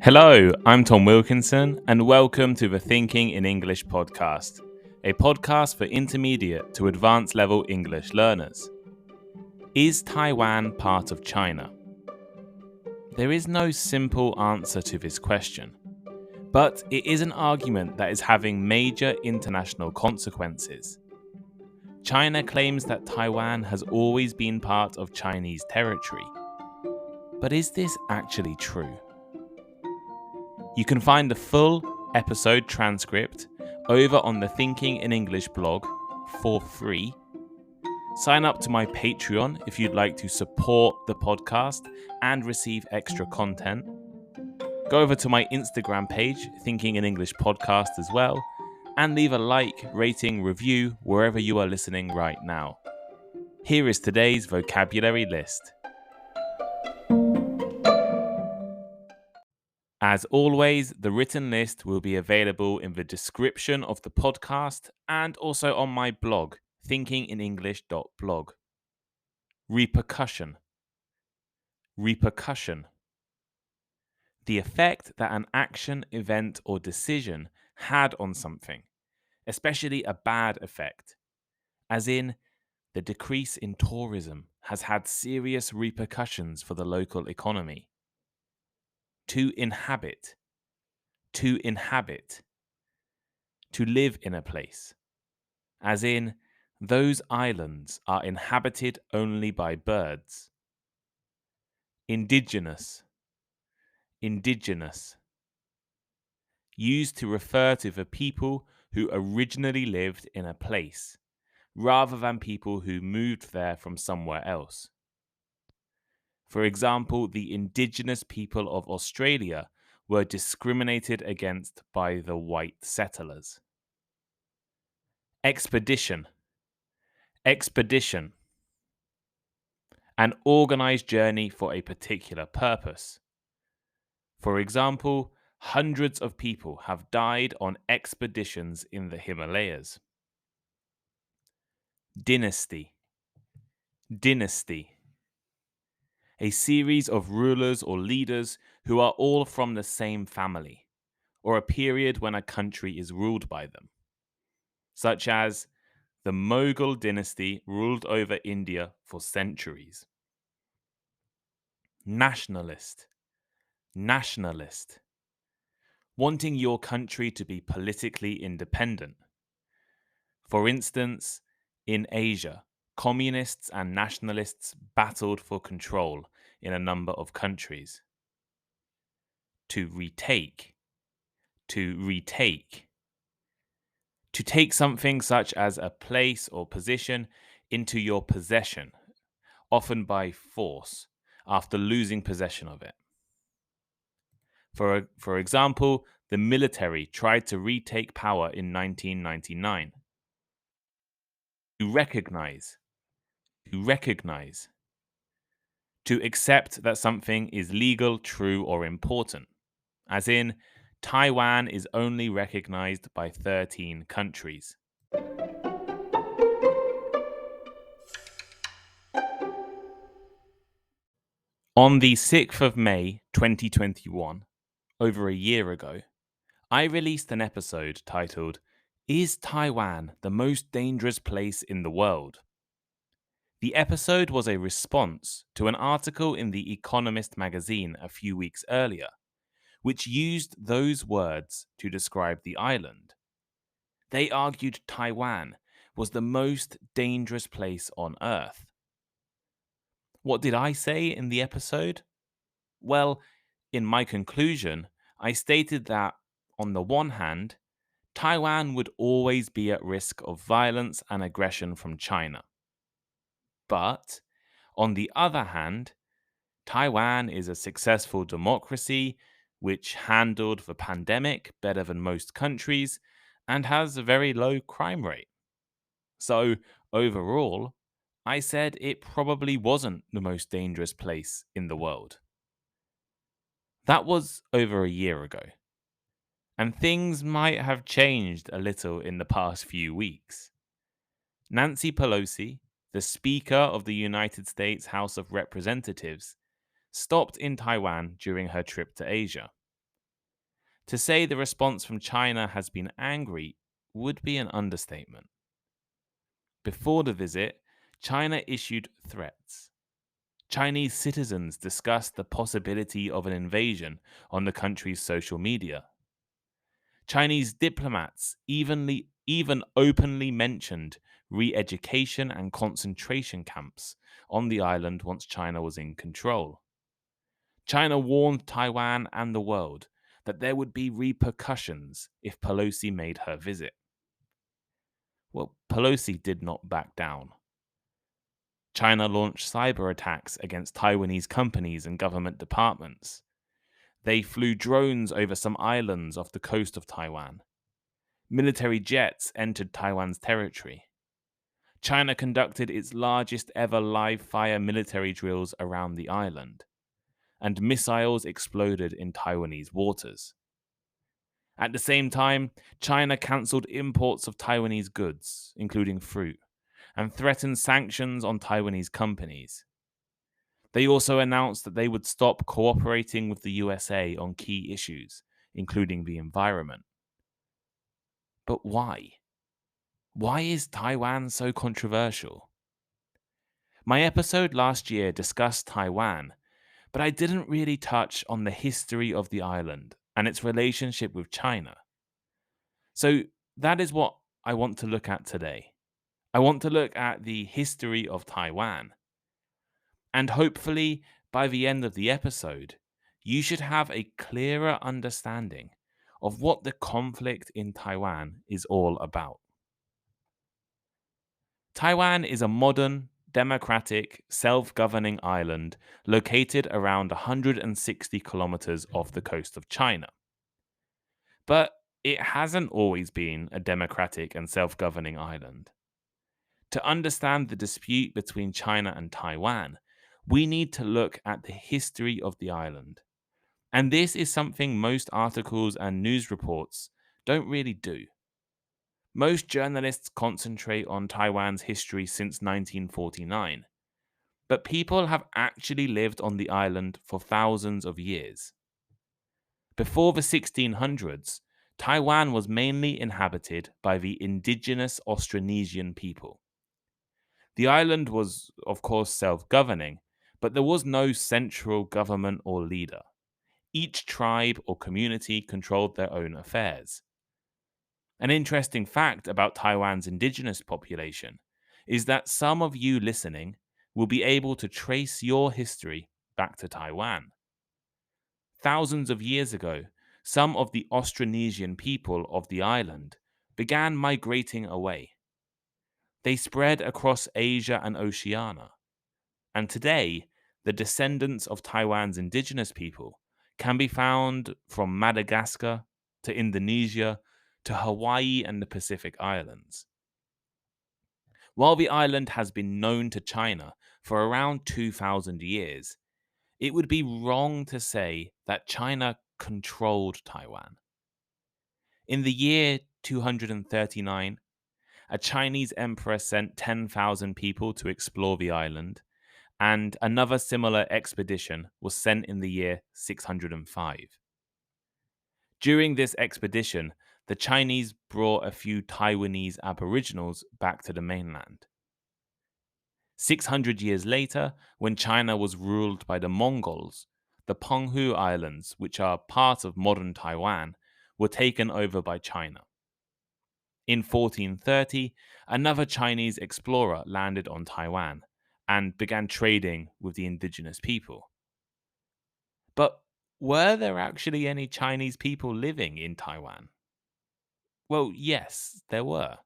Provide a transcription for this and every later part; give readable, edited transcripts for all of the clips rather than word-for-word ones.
Hello, I'm Tom Wilkinson, and welcome to the Thinking in English podcast, a podcast for intermediate to advanced level English learners. Is Taiwan part of China? There is no simple answer to this question, but it is an argument that is having major international consequences. China claims that Taiwan has always been part of Chinese territory. But is this actually true? You can find the full episode transcript over on the Thinking in English blog for free. Sign up to my Patreon if you'd like to support the podcast and receive extra content. Go over to my Instagram page, Thinking in English Podcast as well, and leave a like, rating, review wherever you are listening right now. Here is today's vocabulary list. As always, the written list will be available in the description of the podcast and also on my blog, thinkinginenglish.blog. Repercussion. Repercussion. The effect that an action, event, or decision had on something, especially a bad effect, as in the decrease in tourism has had serious repercussions for the local economy. To inhabit. To inhabit. To live in a place, as in, those islands are inhabited only by birds. Indigenous. Indigenous. Used to refer to the people who originally lived in a place, rather than people who moved there from somewhere else. For example, the indigenous people of Australia were discriminated against by the white settlers. Expedition. Expedition. An organised journey for a particular purpose. For example, hundreds of people have died on expeditions in the Himalayas. Dynasty. Dynasty. A series of rulers or leaders who are all from the same family, or a period when a country is ruled by them, such as the Mughal dynasty ruled over India for centuries. Nationalist. Nationalist. Wanting your country to be politically independent. For instance, in Asia, communists and nationalists battled for control in a number of countries. To retake. To retake. To take something such as a place or position into your possession, often by force, after losing possession of it. For example, the military tried to retake power in 1999. To recognize. To recognize. To accept that something is legal, true, or important, as in, Taiwan is only recognized by 13 countries. On the 6th of May 2021, over a year ago, I released an episode titled, "Is Taiwan the most dangerous place in the world?" The episode was a response to an article in The Economist magazine a few weeks earlier, which used those words to describe the island. They argued Taiwan was the most dangerous place on Earth. What did I say in the episode? Well, in my conclusion, I stated that, on the one hand, Taiwan would always be at risk of violence and aggression from China. But, on the other hand, Taiwan is a successful democracy which handled the pandemic better than most countries and has a very low crime rate. So, overall, I said it probably wasn't the most dangerous place in the world. That was over a year ago, and things might have changed a little in the past few weeks. Nancy Pelosi, the Speaker of the United States House of Representatives, stopped in Taiwan during her trip to Asia. To say the response from China has been angry would be an understatement. Before the visit, China issued threats. Chinese citizens discussed the possibility of an invasion on the country's social media. Chinese diplomats even openly mentioned re-education and concentration camps on the island once China was in control. China warned Taiwan and the world that there would be repercussions if Pelosi made her visit. Well, Pelosi did not back down. China launched cyber attacks against Taiwanese companies and government departments. They flew drones over some islands off the coast of Taiwan. Military jets entered Taiwan's territory. China conducted its largest ever live fire military drills around the island, and missiles exploded in Taiwanese waters. At the same time, China cancelled imports of Taiwanese goods, including fruit, and threatened sanctions on Taiwanese companies. They also announced that they would stop cooperating with the USA on key issues, including the environment. But why? Why is Taiwan so controversial? My episode last year discussed Taiwan, but I didn't really touch on the history of the island and its relationship with China. So that is what I want to look at today. I want to look at the history of Taiwan. And hopefully, by the end of the episode, you should have a clearer understanding of what the conflict in Taiwan is all about. Taiwan is a modern, democratic, self-governing island located around 160 kilometers off the coast of China. But it hasn't always been a democratic and self-governing island. To understand the dispute between China and Taiwan, we need to look at the history of the island. And this is something most articles and news reports don't really do. Most journalists concentrate on Taiwan's history since 1949, but people have actually lived on the island for thousands of years. Before the 1600s, Taiwan was mainly inhabited by the indigenous Austronesian people. The island was, of course, self-governing, but there was no central government or leader. Each tribe or community controlled their own affairs. An interesting fact about Taiwan's indigenous population is that some of you listening will be able to trace your history back to Taiwan. Thousands of years ago, some of the Austronesian people of the island began migrating away. They spread across Asia and Oceania, and today, the descendants of Taiwan's indigenous people can be found from Madagascar to Indonesia to Hawaii and the Pacific Islands. While the island has been known to China for around 2,000 years, it would be wrong to say that China controlled Taiwan. In the year 239, a Chinese emperor sent 10,000 people to explore the island, and another similar expedition was sent in the year 605. During this expedition, the Chinese brought a few Taiwanese aboriginals back to the mainland. 600 years later, when China was ruled by the Mongols, the Penghu Islands, which are part of modern Taiwan, were taken over by China. In 1430, another Chinese explorer landed on Taiwan and began trading with the indigenous people. But were there actually any Chinese people living in Taiwan? Well, yes, there were.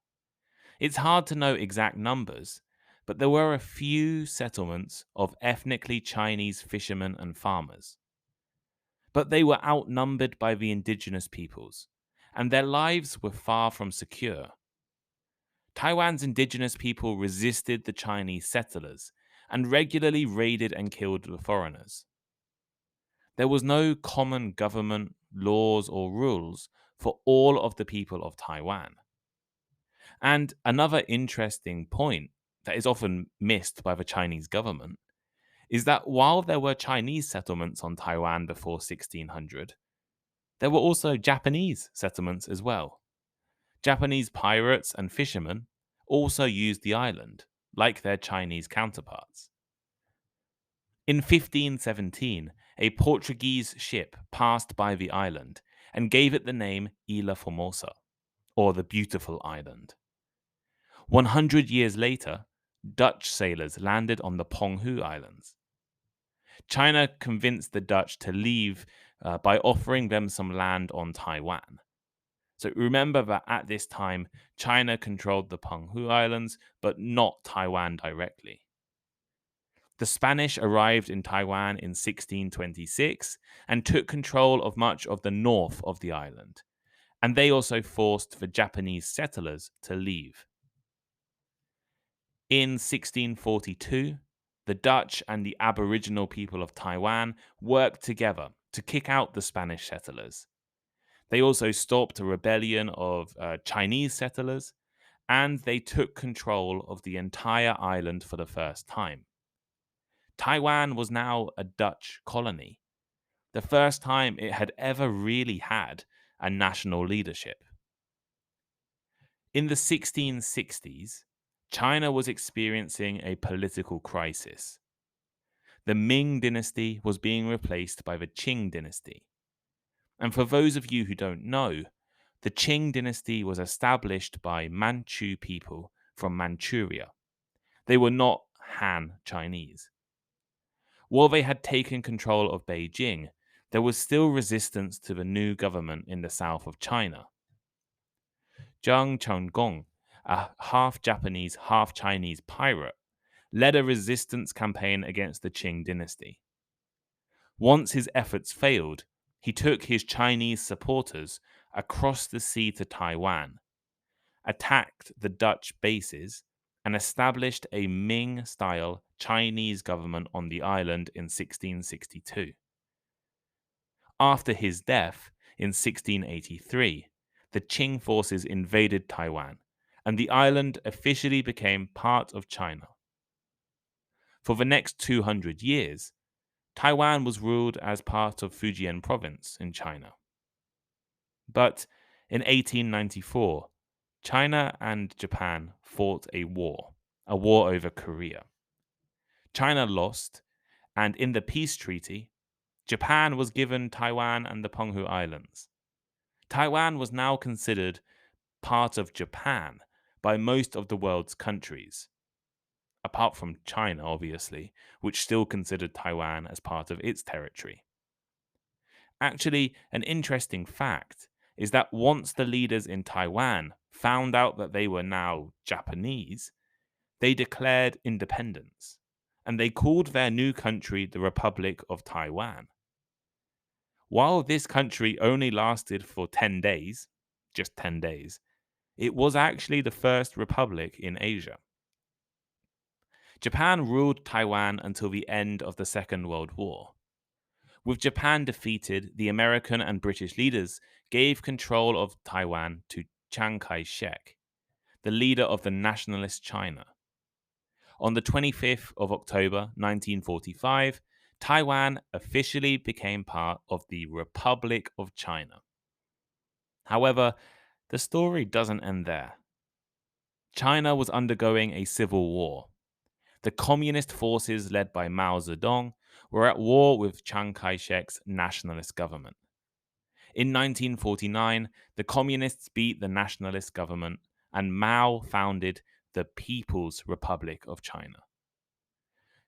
It's hard to know exact numbers, but there were a few settlements of ethnically Chinese fishermen and farmers. But they were outnumbered by the indigenous peoples, and their lives were far from secure. Taiwan's indigenous people resisted the Chinese settlers and regularly raided and killed the foreigners. There was no common government, laws, or rules for all of the people of Taiwan. And another interesting point that is often missed by the Chinese government is that while there were Chinese settlements on Taiwan before 1600, There were also Japanese settlements as well. Japanese pirates and fishermen also used the island, like their Chinese counterparts. In 1517, a Portuguese ship passed by the island and gave it the name Ilha Formosa, or the Beautiful Island. 100 years later, Dutch sailors landed on the Penghu Islands. China convinced the Dutch to leave by offering them some land on Taiwan. So remember that at this time, China controlled the Penghu Islands, but not Taiwan directly. The Spanish arrived in Taiwan in 1626 and took control of much of the north of the island, and they also forced the Japanese settlers to leave. In 1642, the Dutch and the Aboriginal people of Taiwan worked together to kick out the Spanish settlers. They also stopped a rebellion of Chinese settlers, and they took control of the entire island for the first time. Taiwan was now a Dutch colony, the first time it had ever really had a national leadership. In the 1660s, China was experiencing a political crisis. The Ming dynasty was being replaced by the Qing dynasty. And for those of you who don't know, the Qing dynasty was established by Manchu people from Manchuria. They were not Han Chinese. While they had taken control of Beijing, there was still resistance to the new government in the south of China. Zhang Chenggong, a half Japanese, half Chinese pirate, led a resistance campaign against the Qing dynasty. Once his efforts failed, he took his Chinese supporters across the sea to Taiwan, attacked the Dutch bases, and established a Ming-style Chinese government on the island in 1662. After his death in 1683, the Qing forces invaded Taiwan, and the island officially became part of China. For the next 200 years, Taiwan was ruled as part of Fujian province in China. But in 1894, China and Japan fought a war over Korea. China lost, and in the peace treaty, Japan was given Taiwan and the Penghu Islands. Taiwan was now considered part of Japan by most of the world's countries, apart from China, obviously, which still considered Taiwan as part of its territory. Actually, an interesting fact is that once the leaders in Taiwan found out that they were now Japanese, they declared independence, and they called their new country the Republic of Taiwan. While this country only lasted for 10 days, just 10 days, it was actually the first republic in Asia. Japan ruled Taiwan until the end of the Second World War. With Japan defeated, the American and British leaders gave control of Taiwan to Chiang Kai-shek, the leader of the nationalist China. On the 25th of October 1945, Taiwan officially became part of the Republic of China. However, the story doesn't end there. China was undergoing a civil war. The communist forces led by Mao Zedong were at war with Chiang Kai-shek's nationalist government. In 1949, the communists beat the nationalist government, and Mao founded the People's Republic of China.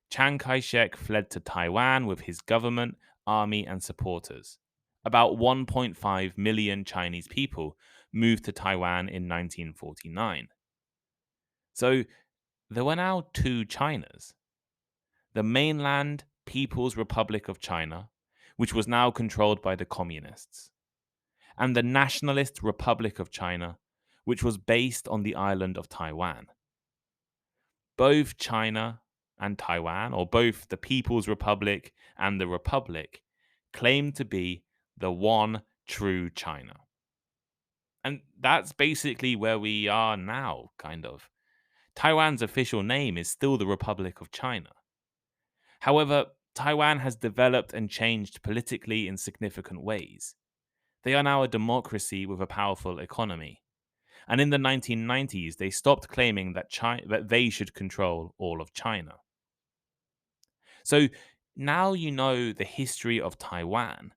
Chiang Kai-shek fled to Taiwan with his government, army, and supporters. About 1.5 million Chinese people moved to Taiwan in 1949. So there were now two Chinas. The mainland People's Republic of China, which was now controlled by the communists, and the Nationalist Republic of China, which was based on the island of Taiwan. Both China and Taiwan, or both the People's Republic and the Republic, claimed to be the one true China. And that's basically where we are now, kind of. Taiwan's official name is still the Republic of China. However, Taiwan has developed and changed politically in significant ways. They are now a democracy with a powerful economy. And in the 1990s, they stopped claiming that they should control all of China. So now you know the history of Taiwan.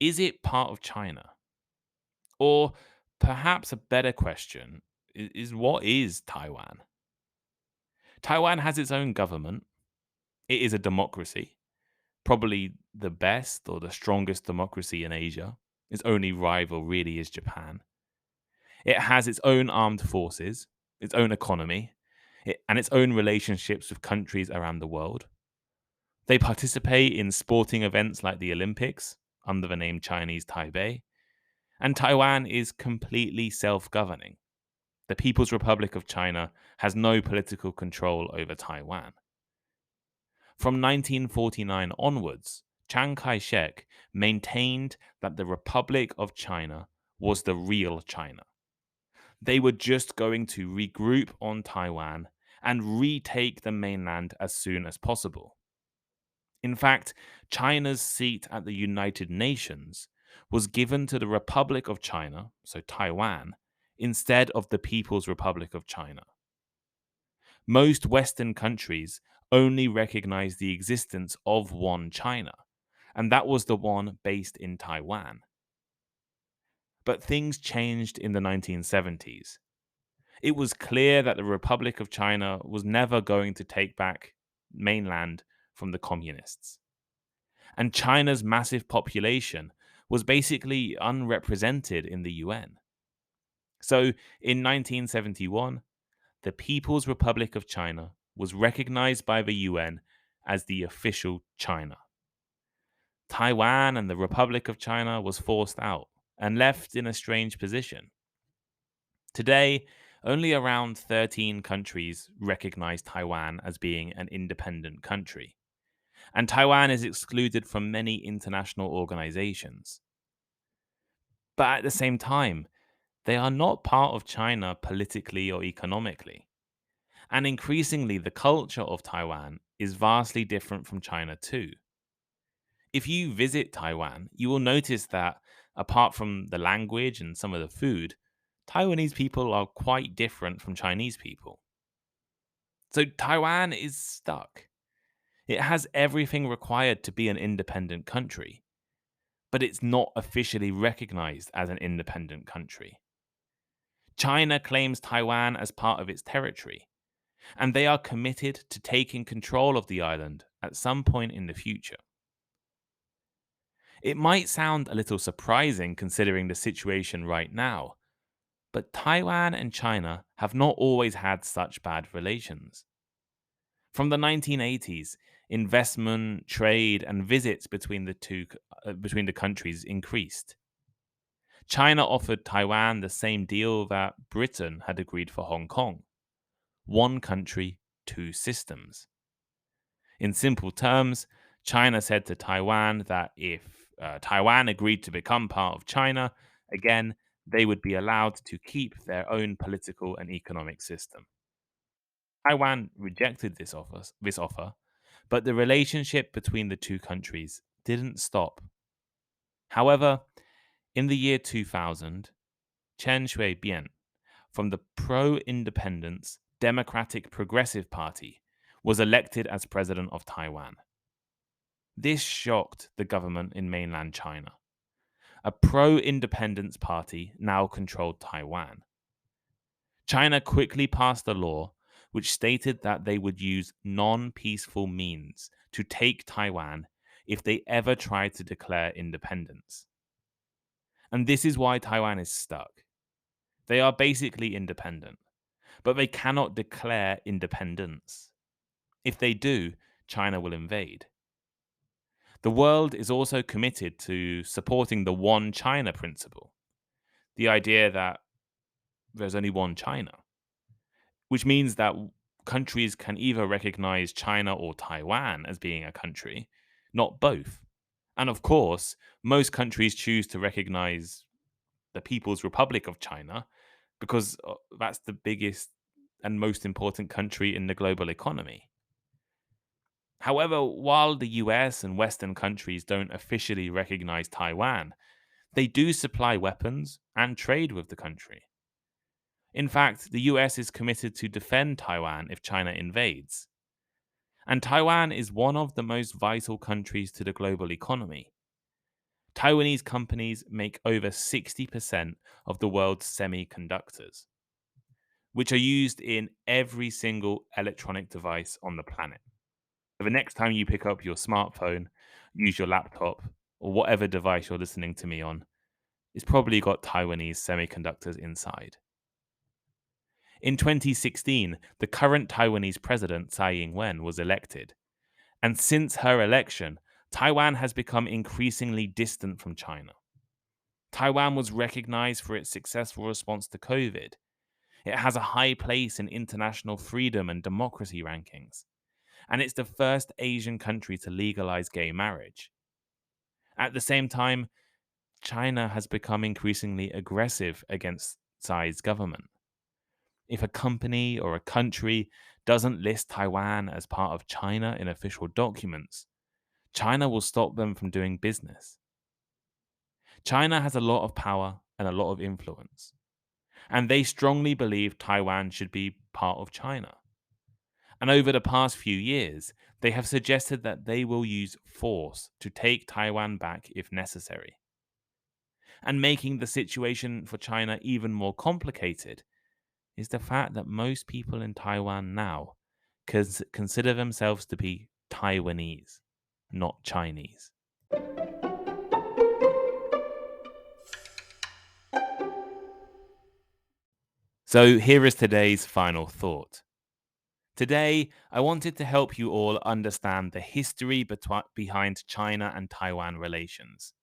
Is it part of China? Or perhaps a better question is what is Taiwan? Taiwan has its own government. It is a democracy, probably the best or the strongest democracy in Asia. Its only rival really is Japan. It has its own armed forces, its own economy, and its own relationships with countries around the world. They participate in sporting events like the Olympics under the name Chinese Taipei, and Taiwan is completely self governing. The People's Republic of China has no political control over Taiwan. From 1949 onwards, Chiang Kai shek maintained that the Republic of China was the real China. They were just going to regroup on Taiwan and retake the mainland as soon as possible. In fact, China's seat at the United Nations was given to the Republic of China, so Taiwan, instead of the People's Republic of China. Most Western countries only recognize the existence of one China, and that was the one based in Taiwan. But things changed in the 1970s. It was clear that the Republic of China was never going to take back mainland from the communists. And China's massive population was basically unrepresented in the UN. So in 1971, the People's Republic of China was recognized by the UN as the official China. Taiwan and the Republic of China was forced out and left in a strange position. Today, only around 13 countries recognize Taiwan as being an independent country, and Taiwan is excluded from many international organizations. But at the same time, they are not part of China politically or economically. And increasingly, the culture of Taiwan is vastly different from China too. If you visit Taiwan, you will notice that apart from the language and some of the food, Taiwanese people are quite different from Chinese people. So Taiwan is stuck. It has everything required to be an independent country, but it's not officially recognized as an independent country. China claims Taiwan as part of its territory, and they are committed to taking control of the island at some point in the future. It might sound a little surprising considering the situation right now, but Taiwan and China have not always had such bad relations. From the 1980s, investment, trade, and visits between the countries increased. China offered Taiwan the same deal that Britain had agreed for Hong Kong: one country, two systems. In simple terms, China said to Taiwan that if Taiwan agreed to become part of China, again, they would be allowed to keep their own political and economic system. Taiwan rejected this offer, but the relationship between the two countries didn't stop. However, in the year 2000, Chen Shui-bian from the pro-independence Democratic Progressive Party was elected as president of Taiwan. This shocked the government in mainland China. A pro-independence party now controlled Taiwan. China quickly passed a law which stated that they would use non-peaceful means to take Taiwan if they ever tried to declare independence. And this is why Taiwan is stuck. They are basically independent, but they cannot declare independence. If they do, China will invade. The world is also committed to supporting the one China principle, the idea that there's only one China, which means that countries can either recognize China or Taiwan as being a country, not both. And of course, most countries choose to recognize the People's Republic of China because that's the biggest and most important country in the global economy. However, while the US and Western countries don't officially recognize Taiwan, They do supply weapons and trade with the country. In fact, the US is committed to defend Taiwan if China invades. And Taiwan is one of the most vital countries to the global economy. Taiwanese companies make over 60% of the world's semiconductors, which are used in every single electronic device on the planet. So the next time you pick up your smartphone, use your laptop, or whatever device you're listening to me on, it's probably got Taiwanese semiconductors inside. In 2016, the current Taiwanese president, Tsai Ing-wen, was elected. And since her election, Taiwan has become increasingly distant from China. Taiwan was recognized for its successful response to COVID. It has a high place in international freedom and democracy rankings. And it's the first Asian country to legalize gay marriage. At the same time, China has become increasingly aggressive against Tsai's government. If a company or a country doesn't list Taiwan as part of China in official documents, China will stop them from doing business. China has a lot of power and a lot of influence, and they strongly believe Taiwan should be part of China. And over the past few years, they have suggested that they will use force to take Taiwan back if necessary. And making the situation for China even more complicated is the fact that most people in Taiwan now consider themselves to be Taiwanese, not Chinese. So here is today's final thought. Today, I wanted to help you all understand the history behind China and Taiwan relations.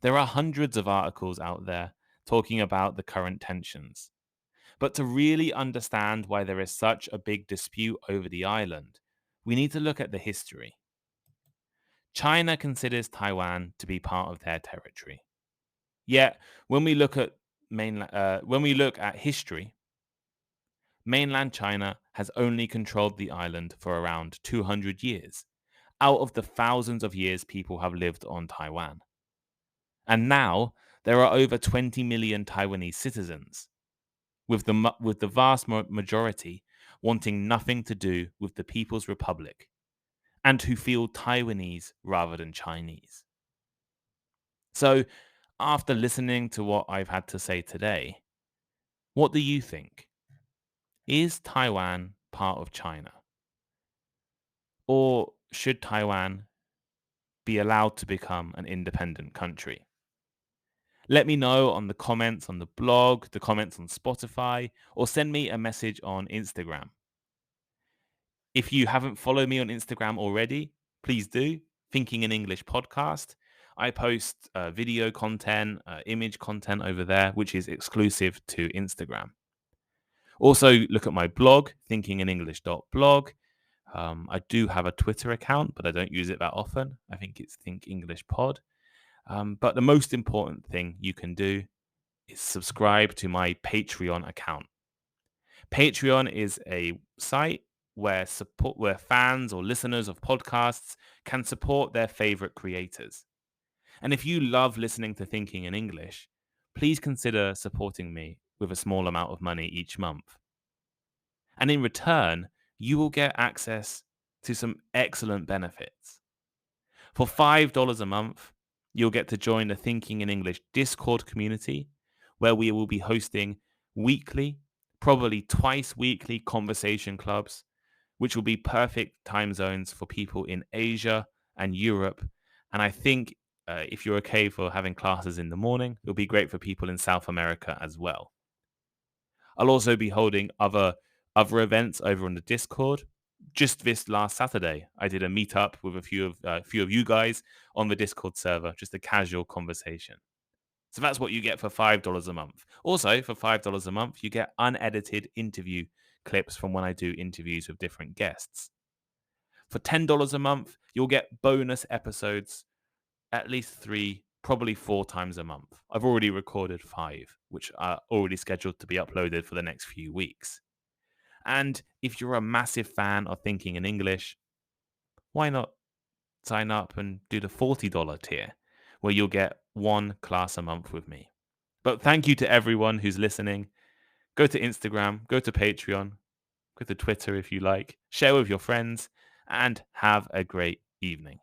There are hundreds of articles out there talking about the current tensions. But to really understand why there is such a big dispute over the island, we need to look at the history. China considers Taiwan to be part of their territory. Yet, when we look at history, mainland China has only controlled the island for around 200 years, out of the thousands of years people have lived on Taiwan. And now, there are over 20 million Taiwanese citizens, with the vast majority wanting nothing to do with the People's Republic, and who feel Taiwanese rather than Chinese. So, after listening to what I've had to say today, what do you think? Is Taiwan part of China? Or should Taiwan be allowed to become an independent country? Let me know on the comments on the blog, the comments on Spotify, or send me a message on Instagram. If you haven't followed me on Instagram already, please do. Thinking in English podcast. I post video content, image content over there, which is exclusive to Instagram. Also, look at my blog, thinkinginenglish.blog. I do have a Twitter account, but I don't use it that often. I think it's Think English Pod. But the most important thing you can do is subscribe to my Patreon account. Patreon is a site where fans or listeners of podcasts can support their favorite creators. And if you love listening to Thinking in English, please consider supporting me with a small amount of money each month. And in return, you will get access to some excellent benefits. For $5 a month, you'll get to join the Thinking in English Discord community, where we will be hosting weekly, probably twice weekly conversation clubs, which will be perfect time zones for people in Asia and Europe. And I think if you're okay for having classes in the morning, it'll be great for people in South America as well. I'll also be holding other events over on the Discord. Just this last Saturday, I did a meetup with a few of you guys on the Discord server, just a casual conversation. So that's what you get for $5 a month. Also, for $5 a month, you get unedited interview clips from when I do interviews with different guests. For $10 a month, you'll get bonus episodes, at least 3, probably 4 times a month. I've already recorded 5, which are already scheduled to be uploaded for the next few weeks. And if you're a massive fan of Thinking in English, why not sign up and do the $40 tier, where you'll get one class a month with me. But thank you to everyone who's listening. Go to Instagram, go to Patreon, go to Twitter if you like, share with your friends, and have a great evening.